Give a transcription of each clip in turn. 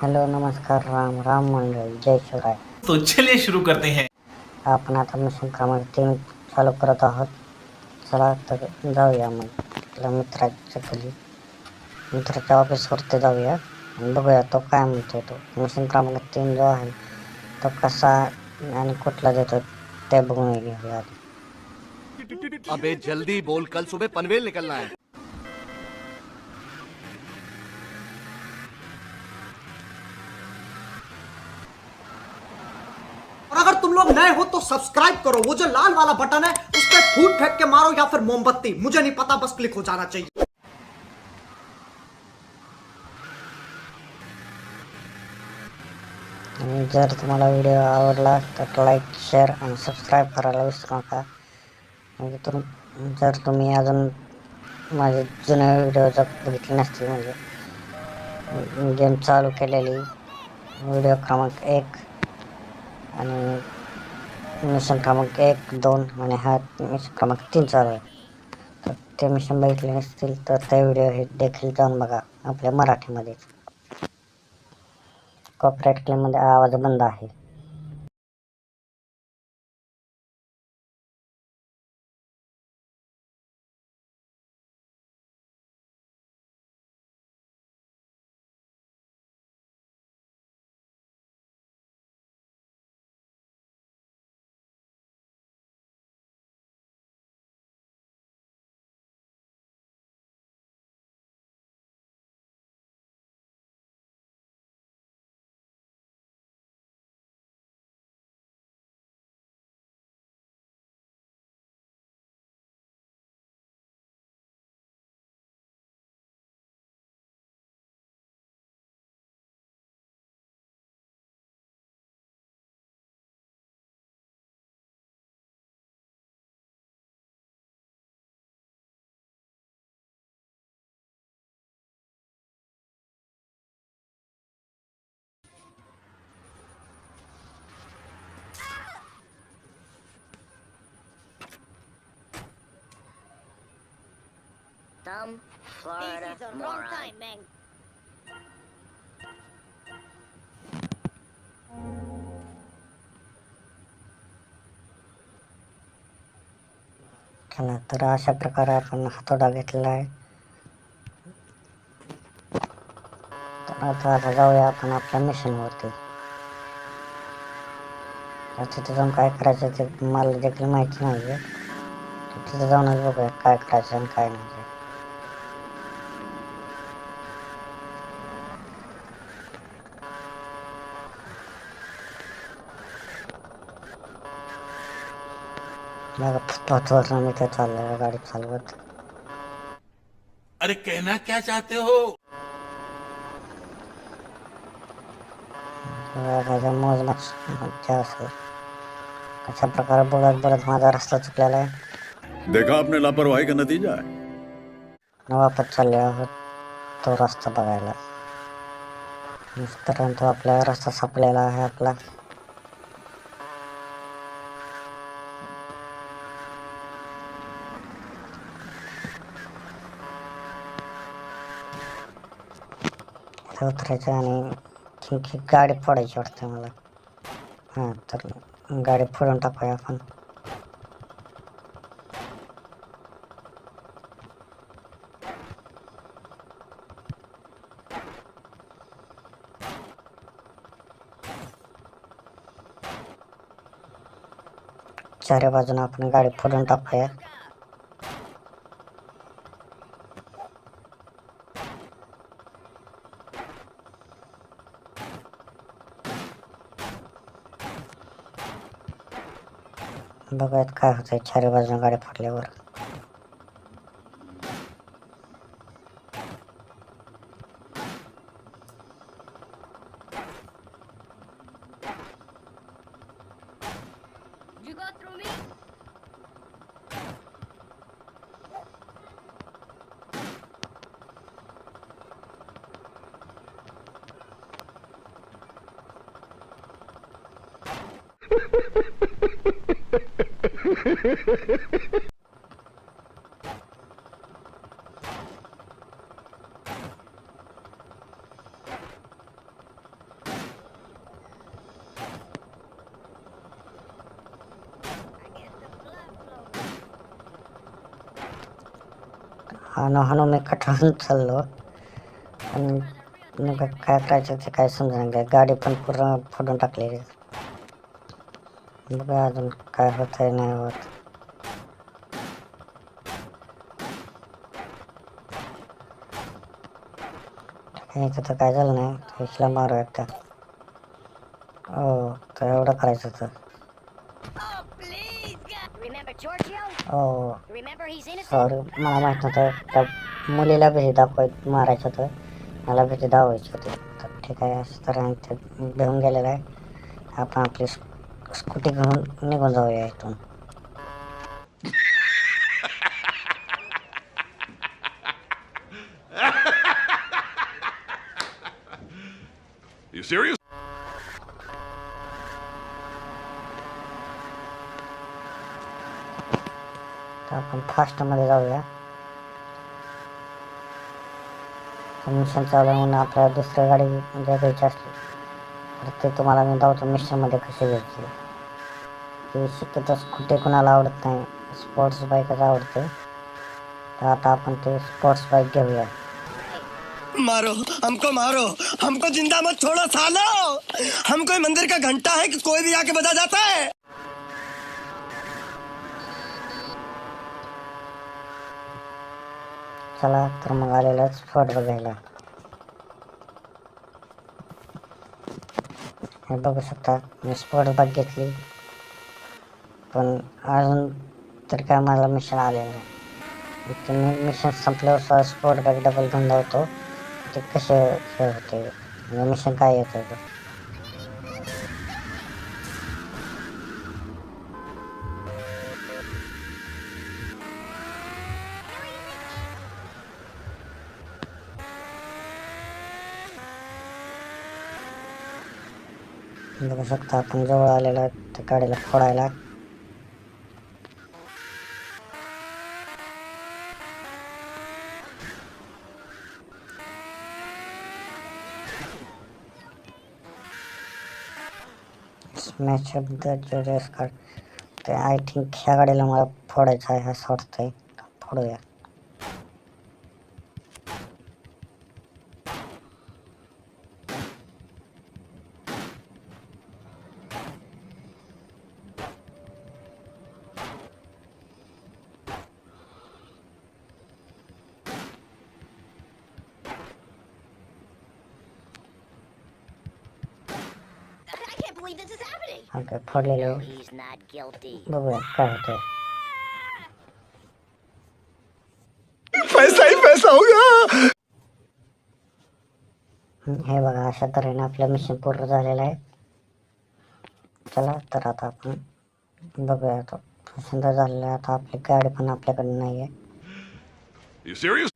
Hello नमस्कार राम राम मंडळी जय शिवराय. तो चलिए शुरू करते हैं. आपण आता मिशन क्रमांक 3 चालू करत आहोत. चला तर जाऊया मग आपल्या मित्राच्या ऑफिसवरती जाऊया आणि बघूया तो काय म्हणतोय. तो मिशन क्रमांक 3 जो आहे तो कसा आणि कुठला देतो ते बघून घेऊया आधी. अबे जल्दी बोल, कल सुबह पनवेल निकलना है. और अगर तुम लोग नए हो तो सब्सक्राइब करो, वो जो लाल वाला बटन है उस पर फूट फेंक के मारो या फिर मोमबत्ती, मुझे नहीं पता, बस क्लिक हो जाना चाहिए. आणि जर तुम्हाला व्हिडिओ आवडला तर लाईक शेअर आणि सबस्क्राईब करायला विसरू नका. म्हणजे जर तुम्ही अजून माझे जुने व्हिडिओ जर बघितले नसतील, म्हणजे गेम चालू केलेली व्हिडिओ क्रमांक 1 आणि मिशन क्रमांक 1, 2 आणि हा मिशन क्रमांक 3 चालू आहे. तर ते मिशन बघितले नसतील तर ते व्हिडिओ हे देखील जाऊन बघा आपल्या मराठीमध्ये. कॉपीराइट क्लेममध्ये आवाज बंद आहे. Dumb Florida This is the wrong moron. time, man. चला तर अशा प्रकारे आपण हातोडा घेतलेला आहे. तर आता जाऊया आपण आपल्या मिशनवरती. तर तिथे जाऊन काय करायचं ते मला देखील माहिती नाही आहे. तिथे जाऊनच बघूया काय करायचं आणि काय नाही. बघा मी ते चाललंय गाडी चालवत. अरे कहना क्या चाहते हो. मोजमाच्या असेल अशा प्रकारे बोलत बोलत माझा रस्ता चुकलेला आहे. देखा आपने लापरवाही का नतीजा है. वापस चालले आहोत तो रस्ता बघायला. परंतु आपला रस्ता सापलेला आहे आपला. उतरायचं आणि गाडी फोडायची वाटते मला. हां तर गाडी फोडून टाकूया आपण. चारी बाजूने आपण गाडी फोडून टाकूया. बघूयात काय होतंय चारी बाजूने गाडी फोडल्यावर. You go through me? हाणू हाणू मी कठाळून चाललो आणि नेमकं काय करायचं ते काय समजा नाही. गाडी पण पूर्ण फोडून टाकलेली. बघा अजून काय होत आहे नाही होत. इथं तर काय झालं नाही. हिला मारू एकदा. हो तर एवढं करायचं होतं. हो सॉरी मला माहीत नव्हतं. त्या मुलीला भीती मारायचं होतं. मला भीती दाखवायची होती. तर ठीक आहे असं तर ते घेऊन गेलेलं आहे. आपण आपली स्कूटी घेऊन निघून जाऊया इथून. You serious? तर आपण फास्टमध्ये जाऊया. मिशन चालू म्हणून आपल्याला दुसरी गाडी जर घ्यायची असली तर ते तुम्हाला मी दावतो मिशनमध्ये कशी घ्यायची. ती शक्यतो स्कूटी कोणाला आवडत नाही, स्पोर्ट्स बाईकच आवडते. तर आता आपण ते स्पोर्ट्स बाईक घेऊया. मारो हमको जिंदा मत छोड़ो सालो। हम कोई मंदिर का घंटा है कि कोई भी आके बजा जाता है। चला तर मग आलेलाच स्पॉट बघायला. हे बघू शकता मी स्पॉट बाईक घेतली पण अजून तर काय मला मिशन आलेलं नाही. ते मिशन संपल्यावर स्पॉट बाईक डबल घेऊन लावतो. ते कसे हे होते मिशन काय येतं ते. बघू शकता आपण जवळ आलेला त्या गाडीला फोडायला. Smash up the race car. ते आय थिंक ह्या गाडीला मला फोडायचं आहे असं वाटतंय. फोडूया. ओके फोडलेलं बघूया काय होतंय. पैसा ही पैसा होगा। हे बघा अशा तऱ्हेने आपलं मिशन पूर्ण झालेलं आहे. चला तर आता आपण बघूया. आता सुंदर झालेलं आहे. आता आपली गाडी पण आपल्याकडे नाही आहे. You serious?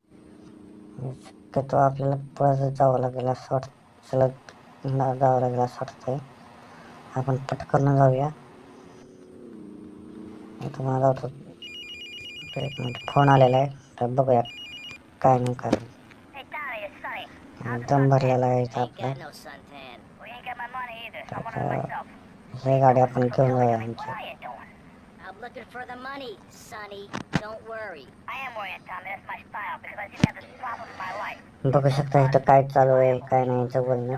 शक्यतो आपल्याला पळत जावं लागेल असं वाटतं. चलत जावं लागेल असं वाटतंय. आपण पटकन जाऊया. तुम्हाला जातो एक मिनिट फोन आलेला आहे तर बघूया काय नेमकं दम भरलेला आहे इथं आपला. हे गाडी आपण घेऊन जाऊया आमची. Looking for the money, Sonny. Don't worry. I am worried, Tommy. That's my style because I didn't have this problem in my life. बघू शकता इथं काय चालू आहे काय नाही याचं बोलणं.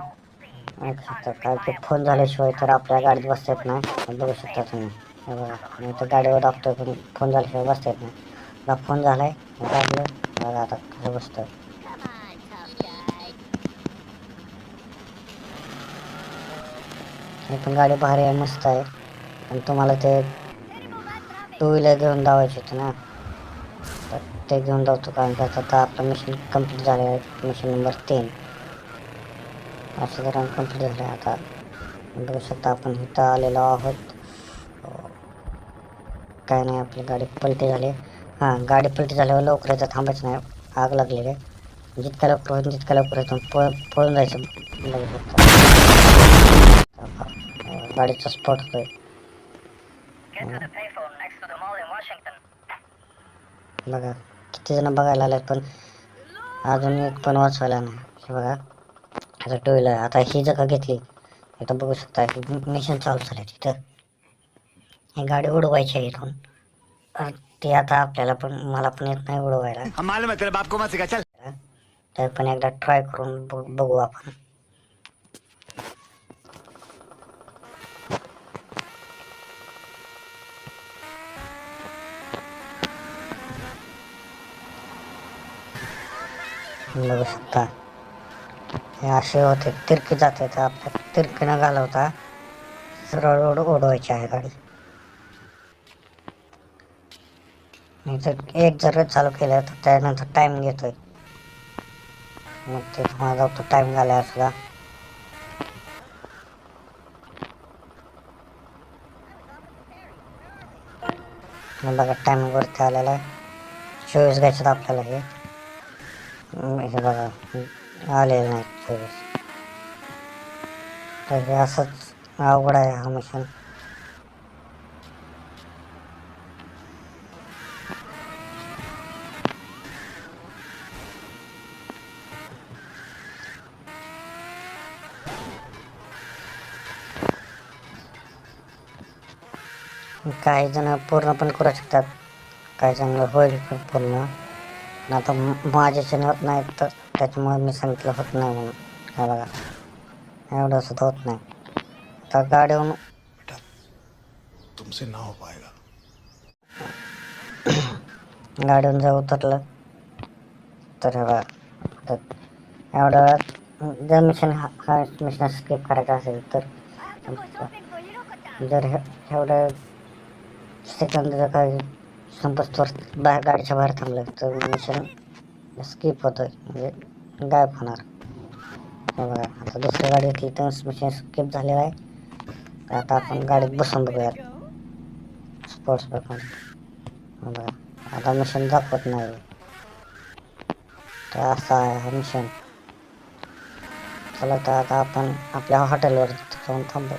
बघू शकता काय ते फोन झाल्याशिवाय तर आपल्या गाडीत बसता येत नाही. बघू शकता तुम्ही. हे बघा मी इथं गाडीवर दाखवतोय पण फोन झाल्याशिवाय बसता येत नाही. आता फोन झालाय काढलं बघा आता कसं बसतं. Come on, tough guy. हे पण गाडी भारी आहे मस्त आहे. पण तुम्हाला ते टू व्हीलर घेऊन धावायची होती ना तर ते घेऊन धावतो कारण की आता आपलं मिशन कंप्लीट झालं आहे. मिशन नंबर 3 असं जरा कंप्लीट झालं आहे. आता बघू शकता आपण इथं आलेलो आहोत. काय नाही आपली गाडी पलटी झाली. हां गाडी पलटी झाल्यावर लवकर याचं थांबायचं नाही. आग लागलेली आहे. जितक्या लवकर होईल तितक्या लवकर इथून पळून जायचं. बघू शकता गाडीचा स्पॉट होतोय. बघा किती जण बघायला आलेत पण अजून एक पण वाचवायला नाही. हे बघा आता टू व्हीलर आता ही जगा घेतली. इथं बघू शकता मिशन चालू झालं तिथं. ही गाडी उडवायची आहे इथून. ते आता आपल्याला पण मला पण येत नाही उडवायला. हम मालूम है तेरे बाप को मत सिखा चल. ते पण एकदा ट्राय करून बघू आपण. बघू शकता हे असे होते, तिरकी जाते तर आपल्या तिरकी न घालवता सरळ उडवायची आहे गाडी. एक जर चालू केलं तर त्यानंतर टाइम घेतोय, मग ते तुम्हाला जातो टाइम घालाय सुद्धा. बघा टाइम वरती आलेला आहे, 24 घ्यायचं आपल्याला. हे बघा आलेलं नाही 24. तर हे असंच अवघड आहे हा मिशन. काही जण पूर्ण पण करू शकतात, काही जण होईल पण पूर्ण. आता माझ्याच्याने होत नाही तर त्याच्यामुळे मी सांगितलं होत नाही म्हणून. काय बघा एवढं सुद्धा होत नाही. तर गाडीहून तुमसे ना हो पाएगा. गाडीहून जर उतरलं तर हे बघा एवढ्या वेळात जर मिशन हा मिशन स्किप करायचा असेल तर जर एवढ्या सेकंद जर काही संपस्तवर बाहेर गाडीच्या बाहेर थांबलं तर मिशन स्किप होतं, म्हणजे गायब होणार. बघा आता दुसरी गाडी घेतली तर मिशन स्किप झालेलं आहे. तर आता आपण गाडीत बसून बघूयात स्पोर्ट्स बाईकमध्ये. बघा आता मिशन दाखवत नाही, तर असं आहे हा मिशन. चला तर आता आपण आपल्या हॉटेलवर जाऊन थांबू.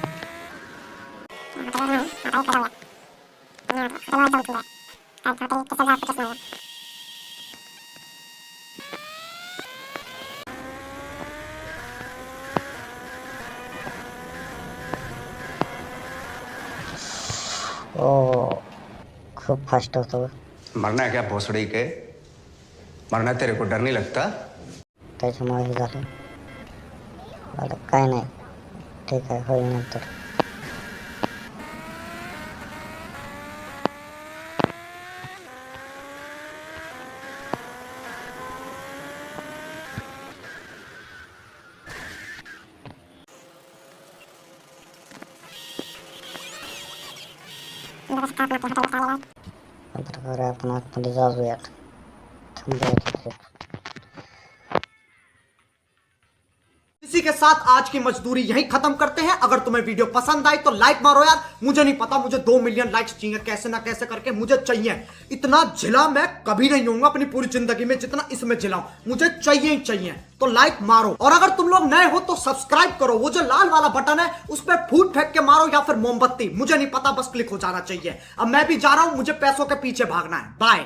खूप फास्ट होतो. मरना है क्या भोसड़ी के? मरना तेरे को डर नहीं लगता? त्याच्यामुळे हे झालं. आता काय नाही, ठीक आहे, होईल नंतर. प्रकारे आपण आतमध्ये जाऊयात. इसी के साथ आज की मजदूरी यहीं खत्म करते हैं. अगर तुम्हें वीडियो पसंद आई तो लाइक मारो यार. मुझे नहीं पता, मुझे 2 मिलियन लाइक्स चाहिए, कैसे ना कैसे करके मुझे चाहिए. इतना जिला मैं कभी नहीं होऊंगा अपनी पूरी जिंदगी में जितना इसमें जिलाऊं. मुझे चाहिए ही चाहिए. तो लाइक मारो, और अगर तुम लोग नए हो तो सब्सक्राइब करो. वो जो लाल वाला बटन है उस पर फूट फेंक के मारो या फिर मोमबत्ती, मुझे नहीं पता, बस क्लिक हो जाना चाहिए. अब मैं भी जा रहा हूं, मुझे पैसों के पीछे भागना है. बाय.